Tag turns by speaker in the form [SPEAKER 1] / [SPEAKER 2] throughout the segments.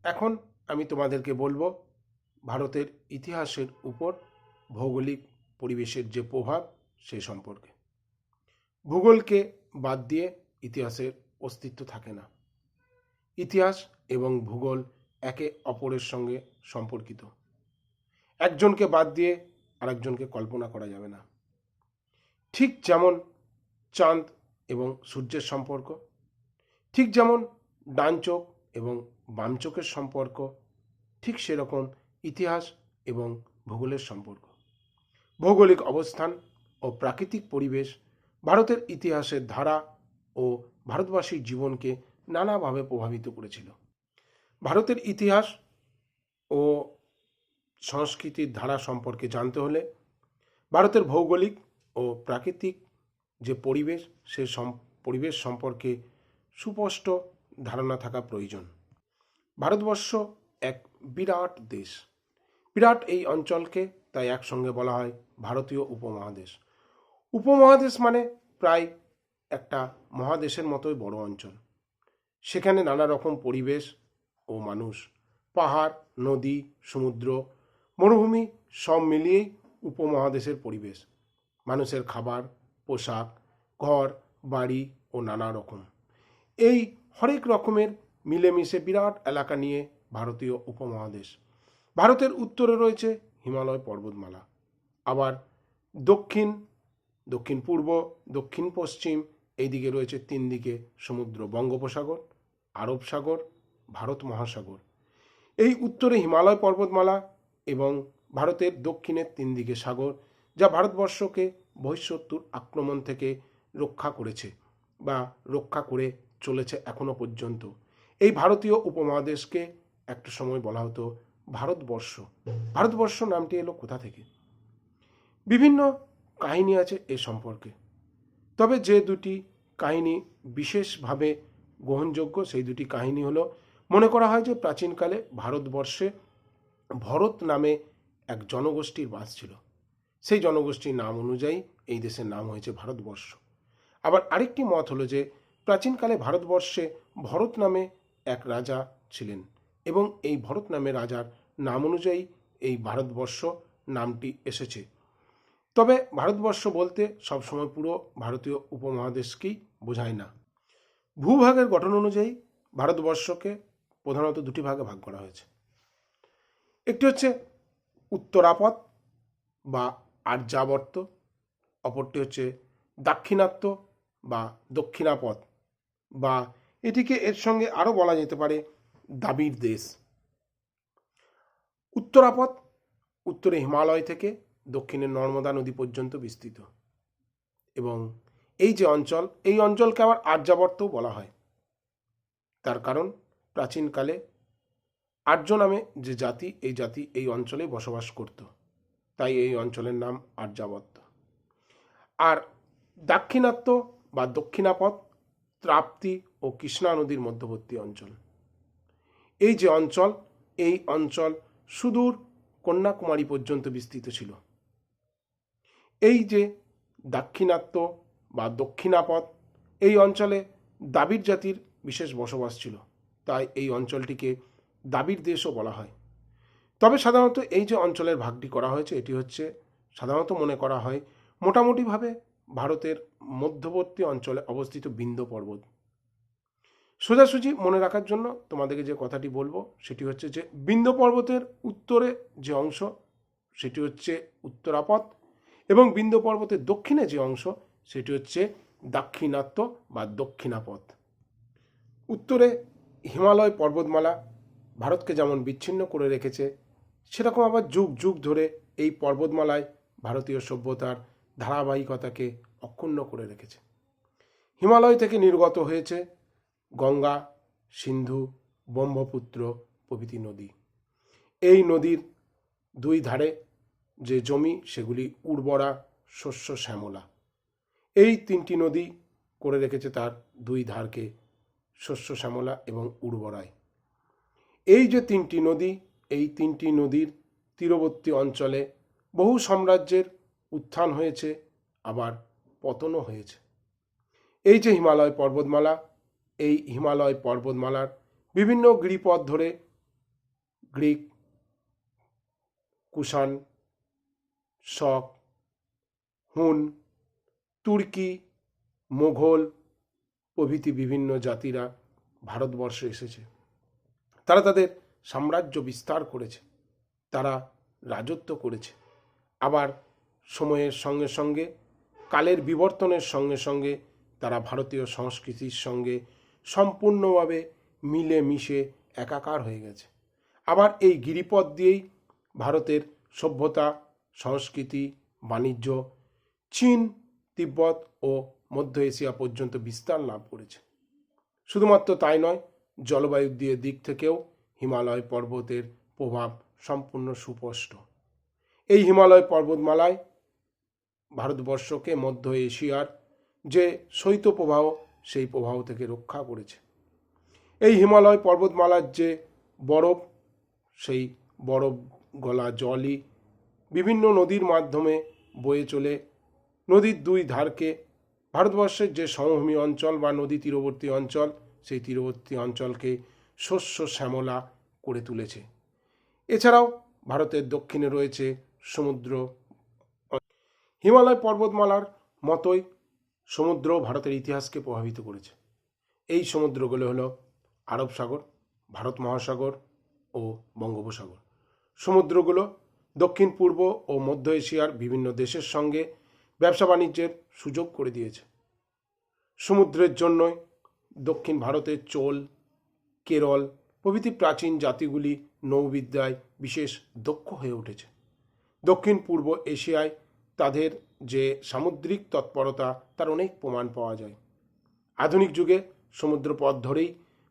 [SPEAKER 1] এখন আমি তোমাদেরকে বলবো ভারতের ইতিহাসের উপর ভৌগোলিক পরিবেশের যে প্রভাব সে সম্পর্কে। ভূগোলকে বাদ দিয়ে ইতিহাসের অস্তিত্ব থাকে না। ইতিহাস এবং ভূগোল একে অপরের সঙ্গে সম্পর্কিত। একজনকে বাদ দিয়ে আরেকজনকে কল্পনা করা যাবে না। ঠিক যেমন চাঁদ এবং সূর্যের সম্পর্ক, ঠিক যেমন ডান চোখ এবং বাম চোখের সম্পর্ক, ঠিক সেরকম ইতিহাস এবং ভূগোলের সম্পর্ক। ভৌগোলিক অবস্থান ও প্রাকৃতিক পরিবেশ ভারতের ইতিহাসের ধারা ও ভারতবাসীর জীবনকে নানাভাবে প্রভাবিত করেছিল। ভারতের ইতিহাস ও সংস্কৃতির ধারা সম্পর্কে জানতে হলে ভারতের ভৌগোলিক ও প্রাকৃতিক যে পরিবেশ সে পরিবেশ সম্পর্কে সুস্পষ্ট ধারণা থাকা প্রয়োজন। ভারতবর্ষ এক বিরাট দেশ। বিরাট এই অঞ্চলকে তাই একসঙ্গে বলা হয় ভারতীয় উপমহাদেশ। উপমহাদেশ মানে প্রায় একটা মহাদেশের মতোই বড় অঞ্চল। সেখানে নানা রকম পরিবেশ ও মানুষ, পাহাড়, নদী, সমুদ্র, মরুভূমি সব মিলিয়েই উপমহাদেশের পরিবেশ। মানুষের খাবার, পোশাক, ঘর বাড়ি ও নানা রকম এই হরেক রকমের মিলেমিশে বিরাট এলাকা নিয়ে ভারতীয় উপমহাদেশ। ভারতের উত্তরে রয়েছে হিমালয় পর্বতমালা, আবার দক্ষিণ, দক্ষিণ পূর্ব, দক্ষিণ পশ্চিম এইদিকে রয়েছে তিন দিকে সমুদ্র, বঙ্গোপসাগর, আরব সাগর, ভারত মহাসাগর। এই উত্তরে হিমালয় পর্বতমালা এবং ভারতের দক্ষিণের তিন দিকে সাগর, যা ভারতবর্ষকে বহিঃশত্রুর আক্রমণ থেকে রক্ষা করেছে বা রক্ষা করে চলেছে এখনো পর্যন্ত। এই ভারতীয় উপমহাদেশকে একটা সময় বলা হতো ভারতবর্ষ। ভারতবর্ষ নামটি এলো কোথা থেকে? বিভিন্ন কাহিনী আছে এ সম্পর্কে, তবে যে দুটি কাহিনী বিশেষভাবে গ্রহণযোগ্য সেই দুটি কাহিনী হলো, মনে করা হয় যে প্রাচীনকালে ভারতবর্ষে ভরত নামে এক জনগোষ্ঠীর বাস ছিল। সেই জনগোষ্ঠীর নাম অনুযায়ী এই দেশের নাম হয়েছে ভারতবর্ষ। আবার আরেকটি মত হলো যে প্রাচীনকালে ভারতবর্ষে ভরত নামে এক রাজা ছিলেন এবং এই ভরত নামে রাজার নাম অনুযায়ী এই ভারতবর্ষ নামটি এসেছে। তবে ভারতবর্ষ বলতে সবসময় পুরো ভারতীয় উপমহাদেশকেই বোঝায় না। ভূভাগের গঠন অনুযায়ী ভারতবর্ষকে প্রধানত দুটি ভাগে ভাগ করা হয়েছে। একটি হচ্ছে উত্তরাপথ বা আর্যাবর্ত, অপরটি হচ্ছে দাক্ষিণাত্য বা দক্ষিণাপথ, বা এটিকে এর সঙ্গে আরও বলা যেতে পারে দ্রাবিড় দেশ। উত্তরাপথ উত্তরে হিমালয় থেকে দক্ষিণে নর্মদা নদী পর্যন্ত বিস্তৃত, এবং এই যে অঞ্চল, এই অঞ্চলকে আবার আর্যাবর্তও বলা হয়। তার কারণ প্রাচীনকালে আর্য নামে যে জাতি, এই জাতি এই অঞ্চলে বসবাস করত, তাই এই অঞ্চলের নাম আর্যাবর্ত। আর দাক্ষিণাত্য বা দক্ষিণাপথ তাপ্তি ও কৃষ্ণা নদীর মধ্যবর্তী অঞ্চল। এই যে অঞ্চল, এই অঞ্চল সুদূর কন্যাকুমারী পর্যন্ত বিস্তৃত ছিল। এই যে দাক্ষিণাত্য বা দক্ষিণাপথ, এই অঞ্চলে দ্রাবিড় জাতির বিশেষ বসবাস ছিল, তাই এই অঞ্চলটিকে দ্রাবিড় দেশও বলা হয়। তবে সাধারণত এই যে অঞ্চলের ভাগটি করা হয়েছে, এটি হচ্ছে সাধারণত মনে করা হয় মোটামুটিভাবে ভারতের মধ্যবর্তী অঞ্চলে অবস্থিত বিন্ধ্য পর্বত। সোজাসুজি মনে রাখার জন্য তোমাদেরকে যে কথাটি বলবো সেটি হচ্ছে যে বিন্ধ্য পর্বতের উত্তরে যে অংশ সেটি হচ্ছে উত্তরাপথ, এবং বিন্ধ্য পর্বতের দক্ষিণে যে অংশ সেটি হচ্ছে দাক্ষিণাত্য বা দক্ষিণাপথ। উত্তরে হিমালয় পর্বতমালা ভারতকে যেমন বিচ্ছিন্ন করে রেখেছে, সেরকম আবার যুগ যুগ ধরে এই পর্বতমালায় ভারতীয় সভ্যতার ধারাবাহিকতাকে অক্ষুণ্ণ করে রেখেছে। হিমালয় থেকে নির্গত হয়েছে গঙ্গা, সিন্ধু, ব্রহ্মপুত্র প্রভৃতি নদী। এই নদীর দুই ধারে যে জমি সেগুলি উর্বরা, শস্য শ্যামলা। এই তিনটি নদী করে রেখেছে তার দুই ধারকে শস্য শ্যামলা এবং উর্বরায়। এই যে তিনটি নদী, এই তিনটি নদীর তীরবর্তী অঞ্চলে বহু সাম্রাজ্যের উত্থান হয়েছে, আবার পতনও হয়েছে। এই যে হিমালয় পর্বতমালা, এই হিমালয় পর্বতমালার বিভিন্ন গিরিপথ ধরে গ্রিক, কুষাণ, শক, হুন, তুর্কি, মোঘল প্রভৃতি বিভিন্ন জাতিরা ভারতবর্ষে এসেছে। তারা তাদের সাম্রাজ্য বিস্তার করেছে, তারা রাজত্ব করেছে। আবার সময়ের সঙ্গে সঙ্গে, কালের বিবর্তনের সঙ্গে সঙ্গে তারা ভারতীয় সংস্কৃতির সঙ্গে সম্পূর্ণভাবে মিলে মিশে একাকার হয়ে গেছে। আবার এই গিরিপথ দিয়েই ভারতের সভ্যতা, সংস্কৃতি, বাণিজ্য চীন, তিব্বত ও মধ্য এশিয়া পর্যন্ত বিস্তার লাভ করেছে। শুধুমাত্র তাই নয়, জলবায়ুর দিক থেকেও হিমালয় পর্বতের প্রভাব সম্পূর্ণ সুস্পষ্ট। এই হিমালয় পর্বতমালায় ভারতবর্ষকে মধ্য এশিয়ার যে শৈত্যপ্রবাহ, সেই প্রবাহ থেকে রক্ষা করেছে। এই হিমালয় পর্বতমালার যে বরফ, সেই বরফ গলা জলই বিভিন্ন নদীর মাধ্যমে বয়ে চলে নদীর দুই ধারকে ভারতবর্ষের যে সমভূমি অঞ্চল বা নদী তীরবর্তী অঞ্চল, সেই তীরবর্তী অঞ্চলকে শস্য শ্যামলা করে তুলেছে। এছাড়াও ভারতের দক্ষিণে রয়েছে সমুদ্র। হিমালয় পর্বতমালার মতোই সমুদ্র ভারতের ইতিহাসকে প্রভাবিত করেছে। এই সমুদ্রগুলো হলো আরব সাগর, ভারত মহাসাগর ও বঙ্গোপসাগর। সমুদ্রগুলো দক্ষিণ পূর্ব ও মধ্য এশিয়ার বিভিন্ন দেশের সঙ্গে ব্যবসা বাণিজ্যের সুযোগ করে দিয়েছে। সমুদ্রের জন্যই দক্ষিণ ভারতের চোল, কেরল প্রভৃতি প্রাচীন জাতিগুলি নৌবিদ্যায় বিশেষ দক্ষ হয়ে উঠেছে। দক্ষিণ পূর্ব এশিয়ায় তাদের যে সামুদ্রিক তৎপরতা, তার অনেক প্রমাণ পাওয়া যায়। আধুনিক যুগে সমুদ্রপথ ধরেই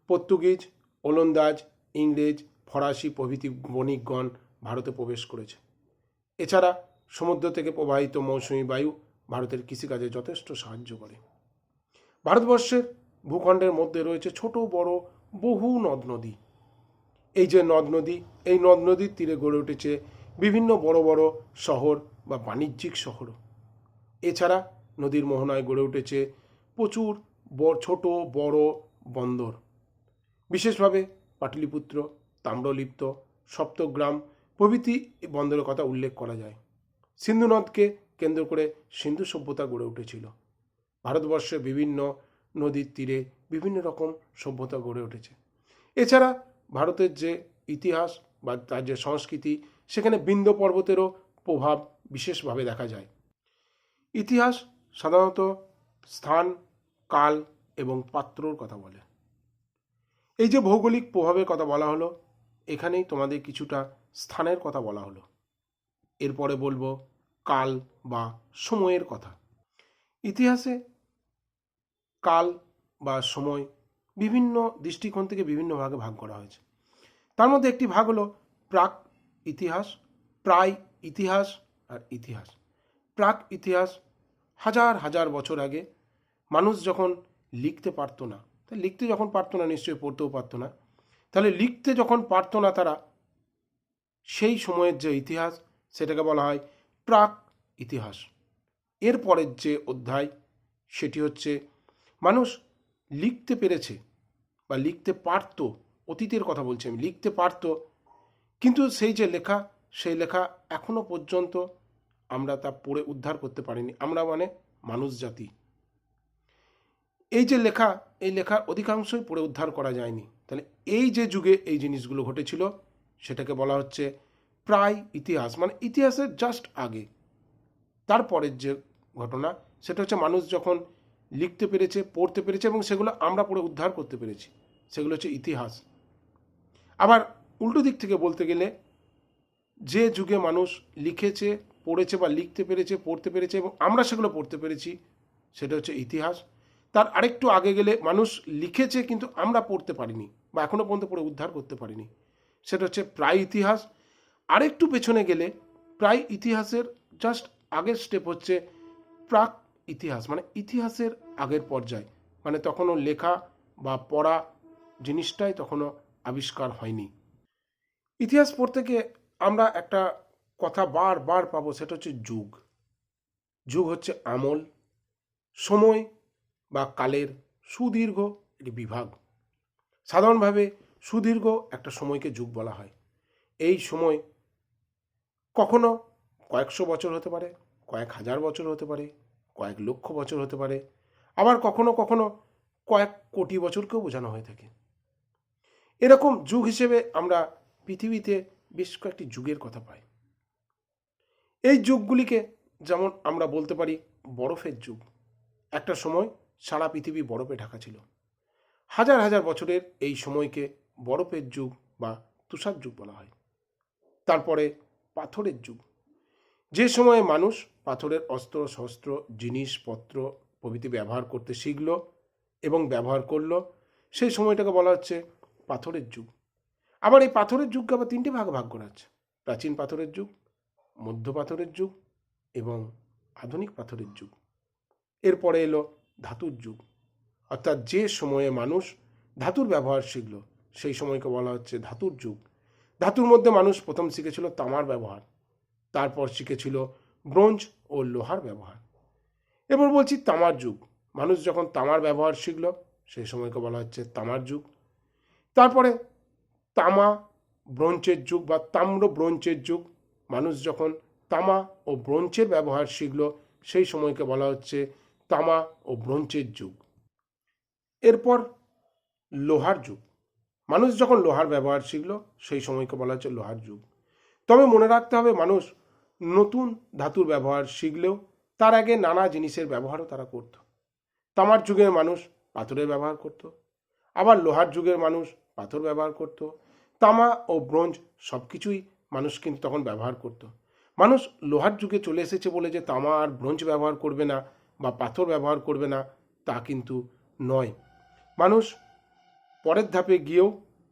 [SPEAKER 1] পর্তুগিজ, ওলন্দাজ, ইংরেজ, ফরাসি প্রভৃতি বণিকগণ ভারতে প্রবেশ করেছে। এছাড়া সমুদ্র থেকে প্রবাহিত মৌসুমী বায়ু ভারতের কৃষিকাজে যথেষ্ট সাহায্য করে। ভারতবর্ষের ভূখণ্ডের মধ্যে রয়েছে ছোট বড় বহু নদ নদী। এই যে নদ নদী, এই নদ নদীর তীরে গড়ে উঠেছে বিভিন্ন বড় বড় শহর বা বাণিজ্যিক শহরও। এছাড়া নদীর মোহনায় গড়ে উঠেছে প্রচুর ছোট বড় বন্দর। বিশেষভাবে পাটলিপুত্র, তাম্রলিপ্ত, সপ্তগ্রাম প্রভৃতি বন্দরের কথা উল্লেখ করা যায়। সিন্ধু নদকে কেন্দ্র করে সিন্ধু সভ্যতা গড়ে উঠেছিল। ভারতবর্ষে বিভিন্ন নদীর তীরে বিভিন্ন রকম সভ্যতা গড়ে উঠেছে। এছাড়া ভারতের যে ইতিহাস বা তার যে সংস্কৃতি, সেখানে বিন্ধ্য পর্বতেরও প্রভাব বিশেষভাবে দেখা যায়। ইতিহাস সাধারণত স্থান, কাল এবং পাত্রর কথা বলে। এই যে ভৌগোলিক প্রভাবের কথা বলা হলো, এখানেই তোমাদের কিছুটা স্থানের কথা বলা হলো। এরপরে বলবো কাল বা সময়ের কথা। ইতিহাসে কাল বা সময় বিভিন্ন দৃষ্টিকোণ থেকে বিভিন্ন ভাগে ভাগ করা হয়েছে। তার মধ্যে একটি ভাগ হলো প্রাক ইতিহাস, প্রায় ইতিহাস আর ইতিহাস। প্রাক ইতিহাস হাজার হাজার বছর আগে মানুষ যখন লিখতে পারতো না, লিখতে যখন পারতো না, নিশ্চয়ই পড়তেও পারতো না, তাহলে লিখতে যখন পারতো না তারা, সেই সময়ের যে ইতিহাস, সেটাকে বলা হয় প্রাক ইতিহাস। এরপরের যে অধ্যায়, সেটি হচ্ছে মানুষ লিখতে পেরেছে বা লিখতে পারত, অতীতের কথা বলছি আমি, লিখতে পারত, কিন্তু সেই যে লেখা, সেই লেখা এখনো পর্যন্ত আমরা তা পড়ে উদ্ধার করতে পারিনি। আমরা মানে মানুষ জাতি। এই যে লেখা, এই লেখার অধিকাংশই পড়ে উদ্ধার করা যায়নি। তাহলে এই যে যুগে এই জিনিসগুলো ঘটেছিল, সেটাকে বলা হচ্ছে প্রায় ইতিহাস, মানে ইতিহাসের জাস্ট আগে। তারপরের যে ঘটনা, সেটা হচ্ছে মানুষ যখন লিখতে পেরেছে, পড়তে পেরেছে এবং সেগুলো আমরা পড়ে উদ্ধার করতে পেরেছি, সেগুলো হচ্ছে ইতিহাস। আবার উল্টো দিক থেকে বলতে গেলে, যে যুগে মানুষ লিখেছে, পড়েছে বা লিখতে পেরেছে, পড়তে পেরেছে এবং আমরা সেগুলো পড়তে পেরেছি, সেটা হচ্ছে ইতিহাস। তার আরেকটু আগে গেলে মানুষ লিখেছে কিন্তু আমরা পড়তে পারিনি বা এখনো পর্যন্ত পড়ে উদ্ধার করতে পারিনি, সেটা হচ্ছে প্রায় ইতিহাস। আরেকটু পেছনে গেলে প্রায় ইতিহাসের জাস্ট আগের স্টেপ হচ্ছে প্রাক ইতিহাস, মানে ইতিহাসের আগের পর্যায়, মানে তখনও লেখা বা পড়া জিনিসটাই তখনও আবিষ্কার হয়নি। ইতিহাস পড়তে গিয়ে আমরা একটা কথা বারবার পাবো, সেটা হচ্ছে যুগ। যুগ হচ্ছে আমল, সময় বা কালের সুদীর্ঘ একটি বিভাগ। সাধারণভাবে সুদীর্ঘ একটা সময়কে যুগ বলা হয়। এই সময় কখনো কয়েকশো বছর হতে পারে, কয়েক হাজার বছর হতে পারে, কয়েক লক্ষ বছর হতে পারে, আবার কখনো কখনো কয়েক কোটি বছরকেও বোঝানো হয়ে থাকে। এরকম যুগ হিসেবে আমরা পৃথিবীতে বেশ কয়েকটি যুগের কথা পাই। এই যুগগুলিকে যেমন আমরা বলতে পারি বরফের যুগ। একটা সময় সারা পৃথিবী বরফে ঢাকা ছিল। হাজার হাজার বছরের এই সময়কে বরফের যুগ বা তুষার যুগ বলা হয়। তারপরে পাথরের যুগ, যে সময়ে মানুষ পাথরের অস্ত্র শস্ত্র জিনিসপত্র প্রভৃতি ব্যবহার করতে শিখল এবং ব্যবহার করলো, সেই সময়টাকে বলা হচ্ছে পাথরের যুগ। আবার এই পাথরের যুগকে আবার তিনটে ভাগে ভাগ করা হচ্ছে: প্রাচীন পাথরের যুগ, মধ্য পাথরের যুগ এবং আধুনিক পাথরের যুগ। এরপরে এলো ধাতুর যুগ, অর্থাৎ যে সময়ে মানুষ ধাতুর ব্যবহার শিখল সেই সময়কে বলা হচ্ছে ধাতুর যুগ। ধাতুর মধ্যে মানুষ প্রথম শিখেছিল তামার ব্যবহার, তারপর শিখেছিল ব্রোঞ্জ ও লোহার ব্যবহার। এবার বলছি তামার যুগ। মানুষ যখন তামার ব্যবহার শিখল সেই সময়কে বলা হচ্ছে তামার যুগ। তারপরে তামা ব্রোঞ্জের যুগ বা তাম্র ব্রোঞ্জের যুগ। মানুষ যখন তামা ও ব্রোঞ্জের ব্যবহার শিখল সেই সময়কে বলা হচ্ছে তামা ও ব্রোঞ্জের যুগ। এরপর লোহার যুগ। মানুষ যখন লোহার ব্যবহার শিখল সেই সময়কে বলা হচ্ছে লোহার যুগ। তবে মনে রাখতে হবে, মানুষ নতুন ধাতুর ব্যবহার শিখলেও তার আগে নানা জিনিসের ব্যবহারও তারা করত। তামার যুগের মানুষ পাথরের ব্যবহার করত, আবার লোহার যুগের মানুষ পাথর ব্যবহার করত। তামা ও ব্রোঞ্জ সব কিছুই মানুষ কিন্তু তখন ব্যবহার করত। মানুষ লোহার যুগে চলে এসেছে বলে যে তামা আর ব্রোঞ্জ ব্যবহার করবে না বা পাথর ব্যবহার করবে না তা কিন্তু নয়। মানুষ পরের ধাপে গিয়েও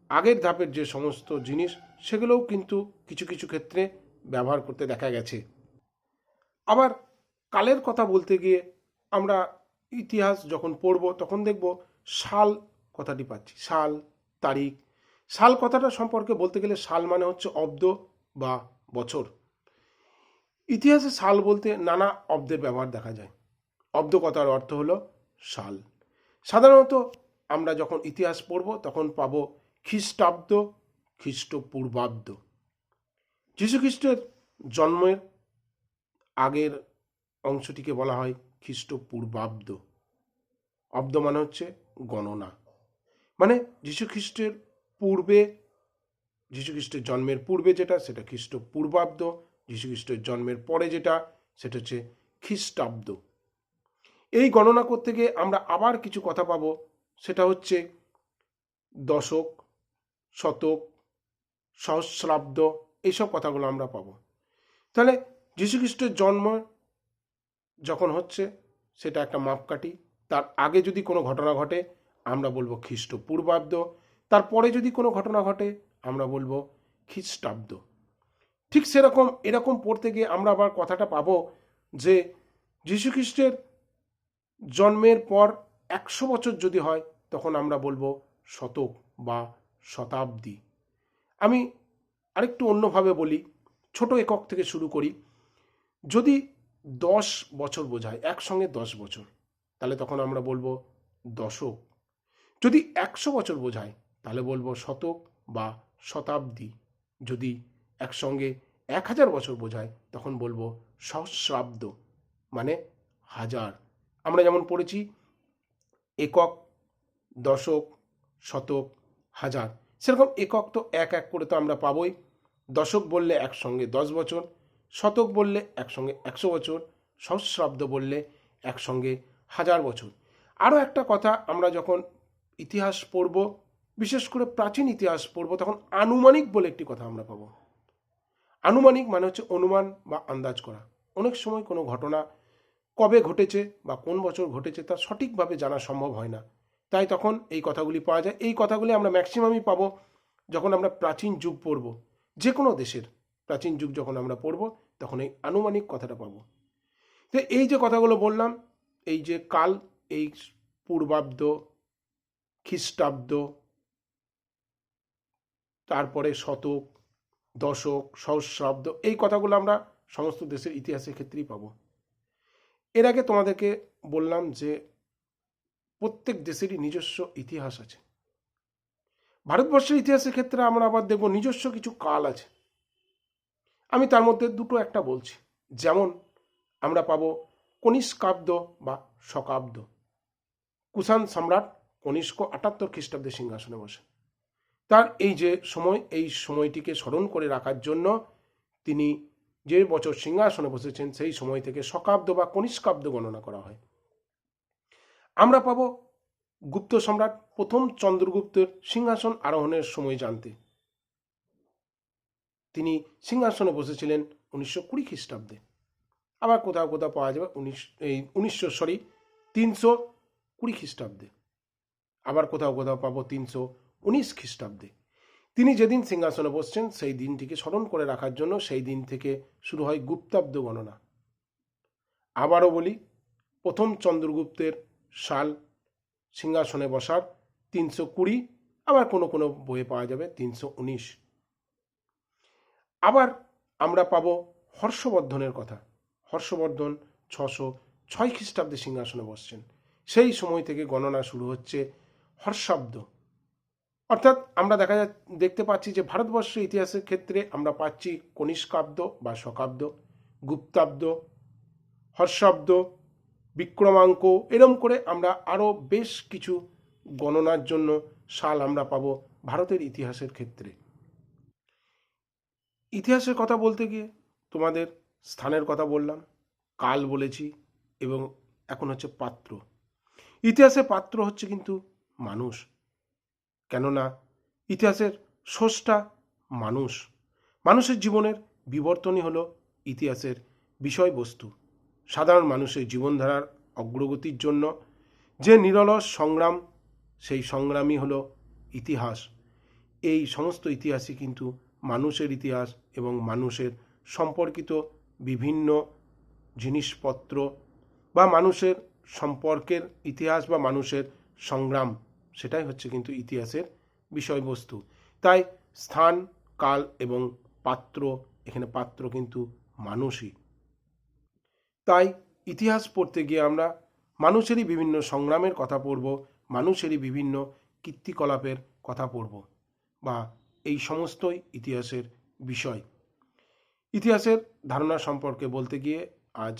[SPEAKER 1] আগের ধাপের যে সমস্ত জিনিস সেগুলোও কিন্তু কিছু কিছু ক্ষেত্রে ব্যবহার করতে দেখা গেছে। আবার কালের কথা বলতে গিয়ে আমরা ইতিহাস যখন পড়ব তখন দেখব সাল কথাটি পাচ্ছি। সাল, তারিখ। সাল কথাটা সম্পর্কে বলতে গেলে সাল মানে হচ্ছে অব্দ বা বছর। ইতিহাসে সাল বলতে নানা অব্দের ব্যবহার দেখা যায়। অব্দ কথার অর্থ হলো সাল। সাধারণত আমরা যখন ইতিহাস পড়ব তখন পাব খ্রিস্টাব্দ, খ্রিস্টপূর্বাব্দ। যীশুখ্রিস্টের জন্মের আগের অংশটিকে বলা হয় খ্রিস্টপূর্বাব্দ। অব্দ মানে হচ্ছে গণনা, মানে যীশুখ্রিস্টের পূর্বে, যীশুখ্রিস্টের জন্মের পূর্বে যেটা সেটা খ্রিস্টপূর্বাব্দ, যীশুখ্রিস্টের জন্মের পরে যেটা সেটা হচ্ছে খ্রিস্টাব্দ। এই গণনা করতে গিয়ে আমরা আবার কিছু কথা পাবো, সেটা হচ্ছে দশক, শতক, সহস্রাব্দ, এইসব কথাগুলো আমরা পাবো। তাহলে যীশুখ্রিস্টের জন্ম যখন হচ্ছে সেটা একটা মাপকাঠি। তার আগে যদি কোনো ঘটনা ঘটে আমরা বলবো খ্রিস্টপূর্বাব্দ, তারপরে যদি কোনো ঘটনা ঘটে আমরা বলবো খ্রিস্টাব্দ। ঠিক সেরকম এরকম পড়তে গিয়ে আমরা আবার কথাটা পাবো যে যীশুখ্রিস্টের জন্মের পর 100 বছর যদি হয় তখন আমরা বলবো শতক বা শতাব্দী। আমি আরেকটু অন্যভাবে বলি, ছোট একক থেকে শুরু করি। যদি 10 বছর বোঝায়, একসঙ্গে 10 বছর, তাহলে তখন আমরা বলবো দশক। যদি 100 বছর বোঝায় তাহলে বলবো শতক বা শতাব্দী। যদি একসঙ্গে 1000 বছর বোঝায় তখন বলবো সহস্রাব্দ, মানে হাজার। আমরা যেমন পড়েছি একক, দশক, শতক, হাজার, সেরকম একক তো এক এক করে তো আমরা পাবোই। দশক বললে একসঙ্গে 10 বছর, শতক বললে একসঙ্গে 100 বছর, সহস্রাব্দ বললে একসঙ্গে 1000 বছর। আরও একটা কথা, আমরা যখন ইতিহাস পড়ব, বিশেষ করে প্রাচীন ইতিহাস পড়ব, তখন আনুমানিক বলে একটি কথা আমরা পাবো। আনুমানিক মানে হচ্ছে অনুমান বা আন্দাজ করা। অনেক সময় কোনো ঘটনা কবে ঘটেছে বা কোন বছর ঘটেছে তা সঠিকভাবে জানা সম্ভব হয় না, তাই তখন এই কথাগুলি পাওয়া যায়। এই কথাগুলি আমরা ম্যাক্সিমামই পাবো যখন আমরা প্রাচীন যুগ পড়ব। যে কোনো দেশের প্রাচীন যুগ যখন আমরা পড়ব তখন এই আনুমানিক কথাটা পাবো। তো এই যে কথাগুলো বললাম, এই যে কাল, এই পূর্বাব্দ, খ্রিস্টাব্দ, তারপরে শতক, দশক, সহস্রাব্দ, এই কথাগুলো আমরা সমস্ত দেশের ইতিহাসের ক্ষেত্রেই পাবো। এর আগে তোমাদেরকে বললাম যে প্রত্যেক দেশেরই নিজস্ব ইতিহাস আছে। ভারতবর্ষের ইতিহাসের ক্ষেত্রে আমরা আবার দেখব নিজস্ব কিছু কাল আছে। আমি তার মধ্যে দুটো একটা বলছি। যেমন আমরা পাবো কনিষ্কাব্দ বা শকাব্দ। কুষাণ সম্রাট কনিষ্ক 78 খ্রিস্টাব্দে সিংহাসনে বসে। তার এই যে সময়, এই সময়টিকে স্মরণ করে রাখার জন্য তিনি যে বছর সিংহাসনে বসেছেন সেই সময় থেকে শকাব্দ বা কনিষ্কাব্দ গণনা করা হয়। আমরা পাবো গুপ্ত সম্রাট প্রথম চন্দ্রগুপ্তের সিংহাসন আরোহণের সময় জানতে। তিনি সিংহাসনে বসেছিলেন 1920 খ্রিস্টাব্দে। আবার কোথাও কোথাও পাওয়া যাবে 320 খ্রিস্টাব্দে। আবার কোথাও কোথাও পাবো 319 খ্রিস্টাব্দে। তিনি যেদিন সিংহাসনে বসছেন সেই দিনটিকে স্মরণ করে রাখার জন্য সেই দিন থেকে শুরু হয় গুপ্তাব্দ গণনা। আবারও বলি, প্রথম চন্দ্রগুপ্তের সাল সিংহাসনে বসার 320, আবার কোনো কোনো বইয়ে পাওয়া যাবে 319। আবার আমরা পাবো হর্ষবর্ধনের কথা। হর্ষবর্ধন 606 খ্রিস্টাব্দে সিংহাসনে বসছেন। সেই সময় থেকে গণনা শুরু হচ্ছে হর্ষাব্দ। অর্থাৎ আমরা দেখতে পাচ্ছি যে ভারতবর্ষের ইতিহাসের ক্ষেত্রে আমরা পাচ্ছি কনিষ্কাব্দ বা শকাব্দ, গুপ্তাব্দ, হর্ষাব্দ, বিক্রমাঙ্ক, এরম করে আমরা আরও বেশ কিছু গণনার জন্য সাল আমরা পাবো ভারতের ইতিহাসের ক্ষেত্রে। ইতিহাসের কথা বলতে গিয়ে তোমাদের স্থানের কথা বললাম, কাল বলেছি, এবং এখন হচ্ছে পাত্র। ইতিহাসের পাত্র হচ্ছে কিন্তু মানুষ, কেননা ইতিহাসের স্রষ্টা মানুষ। মানুষের জীবনের বিবর্তনই হলো ইতিহাসের বিষয়বস্তু। সাধারণ মানুষের জীবনধারার অগ্রগতির জন্য যে নিরলস সংগ্রাম, সেই সংগ্রামই হলো ইতিহাস। এই সমস্ত ইতিহাসই কিন্তু মানুষের ইতিহাস এবং মানুষের সম্পর্কিত বিভিন্ন জিনিসপত্র বা মানুষের সম্পর্কের ইতিহাস বা মানুষের সংগ্রাম, সেটাই হচ্ছে কিন্তু ইতিহাসের বিষয়বস্তু। তাই স্থান, কাল এবং পাত্র, এখানে পাত্র কিন্তু মানুষই। তাই ইতিহাস পড়তে গিয়ে আমরা মানুষেরই বিভিন্ন সংগ্রামের কথা পড়ব, মানুষেরই বিভিন্ন কীর্তিকলাপের কথা পড়ব, বা এই সমস্তই ইতিহাসের বিষয়। ইতিহাসের ধারণা সম্পর্কে বলতে গিয়ে আজ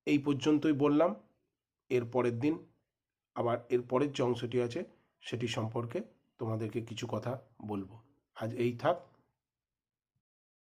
[SPEAKER 1] এই পর্যন্তই বললাম। এর পরের দিন আবার এর পরের যে অংশটি আছে সেটি সম্পর্কে তোমাদেরকে কিছু কথা বলবো। আজ এই থাক।